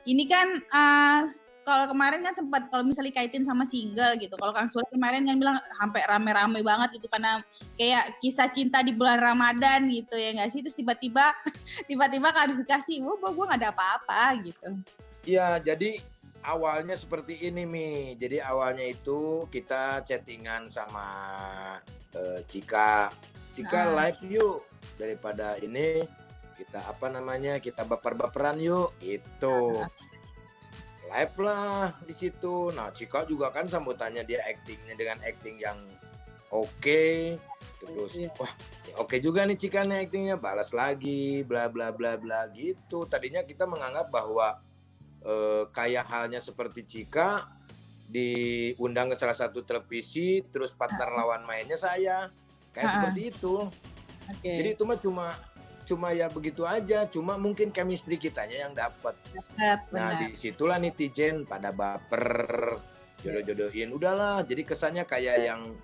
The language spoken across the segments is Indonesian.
ini kan kalau kemarin kan sempat kalau misalnya kaitin sama single gitu. Kalau Kang Sule kemarin kan bilang sampai rame-rame banget itu karena kayak kisah cinta di bulan Ramadan gitu ya nggak sih? Terus tiba-tiba klarifikasi, gue nggak ada apa-apa gitu. Iya, jadi awalnya seperti ini Mi. Jadi awalnya itu kita chattingan sama Cika live yuk, daripada ini kita kita baper-baperan yuk gitu. Live lah di situ. Nah, Cika juga kan sambutannya dia actingnya dengan acting yang oke. Terus wah oke juga nih Cika nih actingnya, balas lagi bla bla bla bla gitu. Tadinya kita menganggap bahwa kayak halnya seperti Cika diundang ke salah satu televisi, terus partner lawan mainnya saya, kayak seperti itu. Jadi itu mah cuma ya begitu aja, cuma mungkin chemistry kitanya yang dapat. Nah disitulah netizen pada baper, jodoh-jodohin, udahlah. Jadi kesannya kayak yang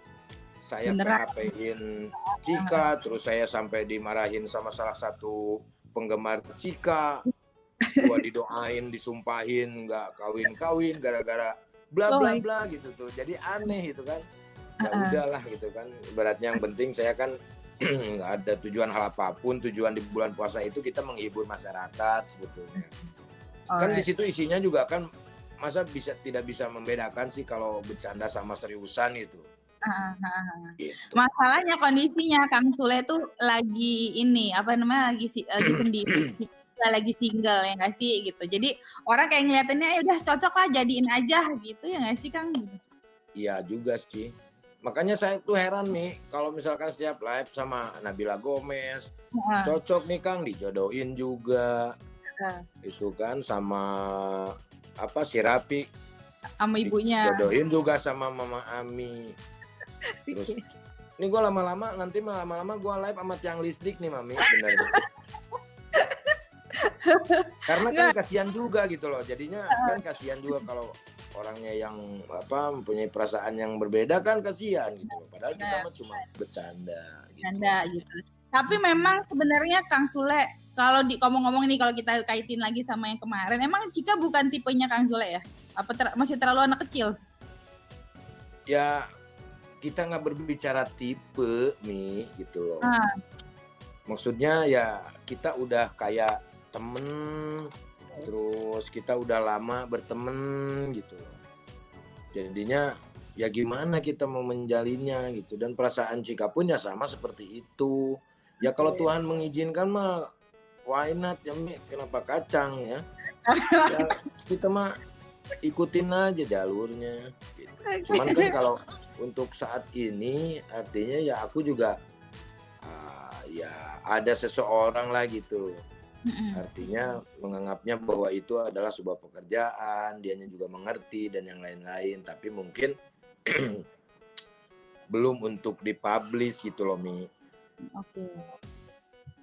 saya PHP-in Cika, terus saya sampai dimarahin sama salah satu penggemar Cika. Gua didoain, disumpahin nggak kawin-kawin gara-gara bla bla bla gitu tuh. Jadi aneh gitu kan. Ya udahlah gitu kan. Ibaratnya yang penting saya kan nggak ada tujuan hal apapun. Tujuan di bulan puasa itu kita menghibur masyarakat sebetulnya. Kan di situ isinya juga kan masa tidak bisa membedakan sih kalau bercanda sama seriusan itu. Gitu. Masalahnya kondisinya Kang Sule tuh lagi ini lagi sendiri. Lagi single ya nggak sih gitu. Jadi orang kayak ngeliatinnya ya udah cocok lah jadiin aja gitu ya nggak sih Kang? Iya juga sih. Makanya saya tuh heran nih kalau misalkan setiap live sama Nabila Gomez cocok nih Kang, dijodohin juga. Itu kan sama si Rapi sama ibunya. Dijodohin juga sama Mama Ami. Terus ini gue lama-lama gue live sama Tiang Listrik nih Mami, bener. Karena kan kasihan juga gitu loh, jadinya kan kasihan juga kalau orangnya yang mempunyai perasaan yang berbeda kan kasihan gitu loh. Padahal kita mah cuma bercanda gitu. Tapi memang sebenarnya Kang Sule kalau ngomong-ngomong ini kalau kita kaitin lagi sama yang kemarin, emang Cika bukan tipenya Kang Sule ya? Apa masih terlalu anak kecil? Ya kita nggak berbicara tipe nih gitu loh. Maksudnya ya kita udah kayak temen, terus kita udah lama berteman gitu loh. Jadinya ya gimana kita mau menjalinnya gitu. Dan perasaan Cika pun ya sama seperti itu. Ya kalau Tuhan mengizinkan mah why not ya Mi, kenapa kacang ya. Ya kita mah ikutin aja jalurnya gitu. Cuman kan kalau untuk saat ini artinya ya aku juga ya ada seseorang lah gitu. Artinya menganggapnya bahwa itu adalah sebuah pekerjaan, dianya juga mengerti dan yang lain-lain, tapi mungkin belum untuk dipublish gitu loh Mi.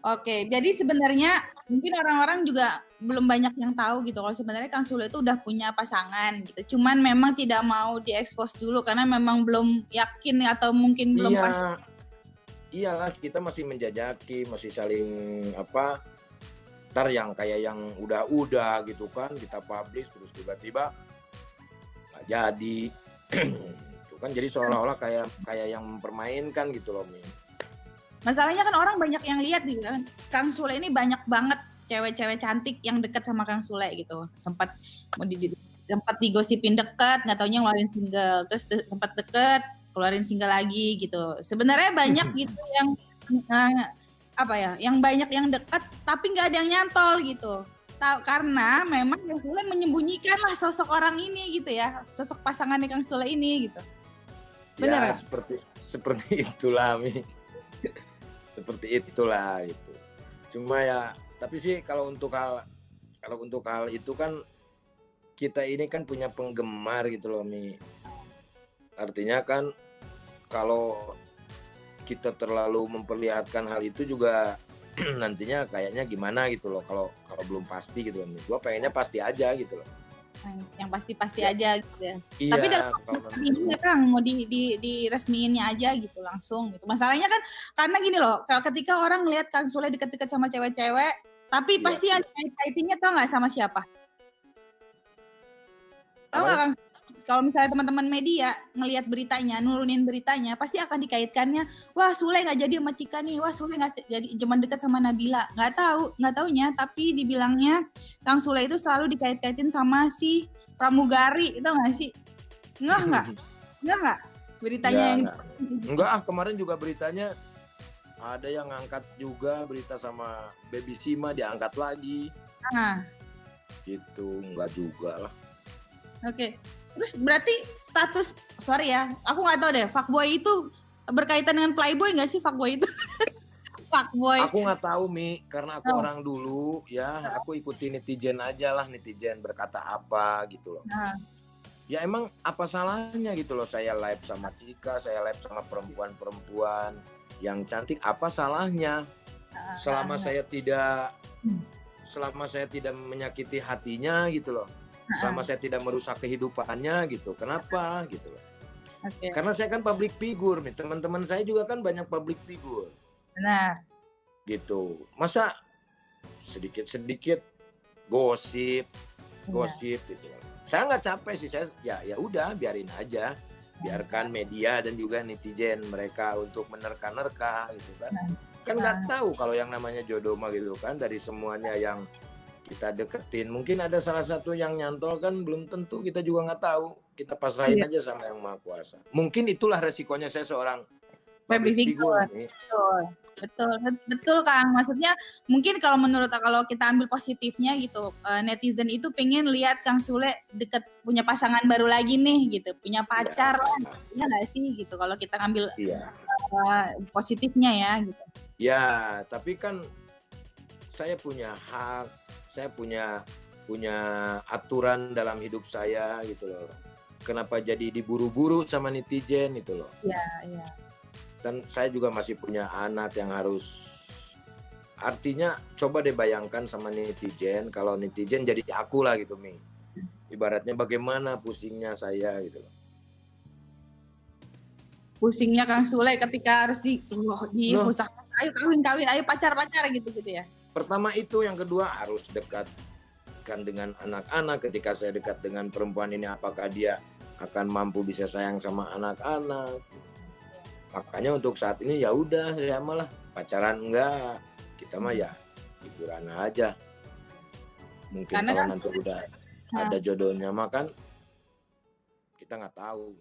Oke, jadi sebenarnya mungkin orang-orang juga belum banyak yang tahu gitu kalau sebenarnya Kang Sule itu udah punya pasangan gitu. Cuman memang tidak mau diekspos dulu karena memang belum yakin atau mungkin belum pasti. Iyalah, kita masih menjajaki, masih saling ntar yang kayak yang udah gitu kan kita publish terus tiba-tiba nggak jadi. Itu kan jadi seolah-olah kayak yang mempermainkan gitu loh Mi. Masalahnya kan orang banyak yang lihat nih kan Kang Sule ini banyak banget cewek-cewek cantik yang dekat sama Kang Sule gitu. Sempat digosipin dekat, nggak taunya ngeluarin single, terus sempat deket keluarin single lagi gitu. Sebenarnya banyak gitu yang yang banyak yang dekat tapi nggak ada yang nyantol gitu. Karena memang Kang Sule menyembunyikan lah sosok orang ini gitu ya, sosok pasangannya Kang Sule ini gitu. Bener ya? Seperti itulah Mi. Seperti itulah itu. Cuma ya, tapi sih kalau untuk hal itu kan kita ini kan punya penggemar gitu loh Mi. Artinya kan kalau kita terlalu memperlihatkan hal itu juga nantinya kayaknya gimana gitu loh kalau belum pasti gitu loh. Gue pengennya pasti aja gitu loh. Yang pasti-pasti aja gitu ya. Iya, tapi dalam ini ya Kang mau diresmiinnya aja gitu langsung gitu. Masalahnya kan karena gini loh, ketika orang lihat Kang Sule deket-deket sama cewek-cewek, tapi pasti yang kaitinnya tau nggak sama siapa? Tahu Apa nggak ya? Kang, kalau misalnya teman-teman media ngelihat beritanya, nurunin beritanya, pasti akan dikaitkannya, wah Sule nggak jadi sama Cika nih, wah Sule nggak jadi cuman dekat sama Nabila. Nggak taunya, tapi dibilangnya Kang Sule itu selalu dikait-kaitin sama si pramugari, itu nggak sih? Ngeh nggak? Ngeh nggak? Beritanya yang Enggak, kemarin juga beritanya ada yang ngangkat juga berita sama Baby Sima diangkat lagi. nah, Gitu, enggak juga lah. oke. Terus berarti status, sorry ya, aku nggak tahu deh, fuckboy itu berkaitan dengan playboy nggak sih fuckboy itu? Fuckboy. Aku nggak tahu Mi, karena aku Oh, orang dulu ya, aku ikuti netizen aja lah, netizen berkata apa gitu loh. nah, Ya emang apa salahnya gitu loh, saya live sama Cika, saya live sama perempuan-perempuan yang cantik, apa salahnya? Selama nah, saya tidak hmm, selama saya tidak menyakiti hatinya gitu loh. Selama saya tidak merusak kehidupannya gitu. Kenapa gitu loh. oke, Karena saya kan public figure nih, teman-teman saya juga kan banyak public figure benar. gitu. Masa sedikit-sedikit gosip, Iya. gitu loh. Saya nggak capek sih, saya ya udah biarin aja. Biarkan media dan juga netizen mereka untuk menerka-nerka gitu kan. Kan nggak tahu kalau yang namanya jodoh mah gitu kan, dari semuanya yang kita deketin. Mungkin ada salah satu yang nyantol kan, belum tentu, kita juga nggak tahu. Kita pasrahin Iya, aja sama yang Maha Kuasa. Mungkin itulah resikonya saya seorang public public figure figure. nih. Betul. Betul, betul Kang. Maksudnya mungkin kalau kita ambil positifnya gitu, netizen itu pengen lihat Kang Sule deket punya pasangan baru lagi nih gitu, punya pacar lah, Ya, ya nggak sih gitu. Kalau kita ngambil iya. positifnya ya gitu. Ya, tapi kan saya punya hak, saya punya punya aturan dalam hidup saya gitu loh. Kenapa jadi diburu-buru sama netizen itu loh. Iya, iya. Dan saya juga masih punya anak yang harus, artinya coba deh bayangkan sama netizen, kalau netizen jadi aku lah gitu Mi. Ibaratnya bagaimana pusingnya saya gitu loh. Pusingnya Kang Sule ketika harus Loh, dihusak, ayo kawin, ayo pacar gitu ya. pertama itu, yang kedua harus dekatkan dengan anak-anak. Ketika saya dekat dengan perempuan ini, apakah dia akan mampu bisa sayang sama anak-anak? Makanya untuk saat ini ya udah, saya malah pacaran enggak. Kita mah ya hiburan aja. Mungkin Karena kalau kan nanti udah ada jodohnya mah kan kita nggak tahu.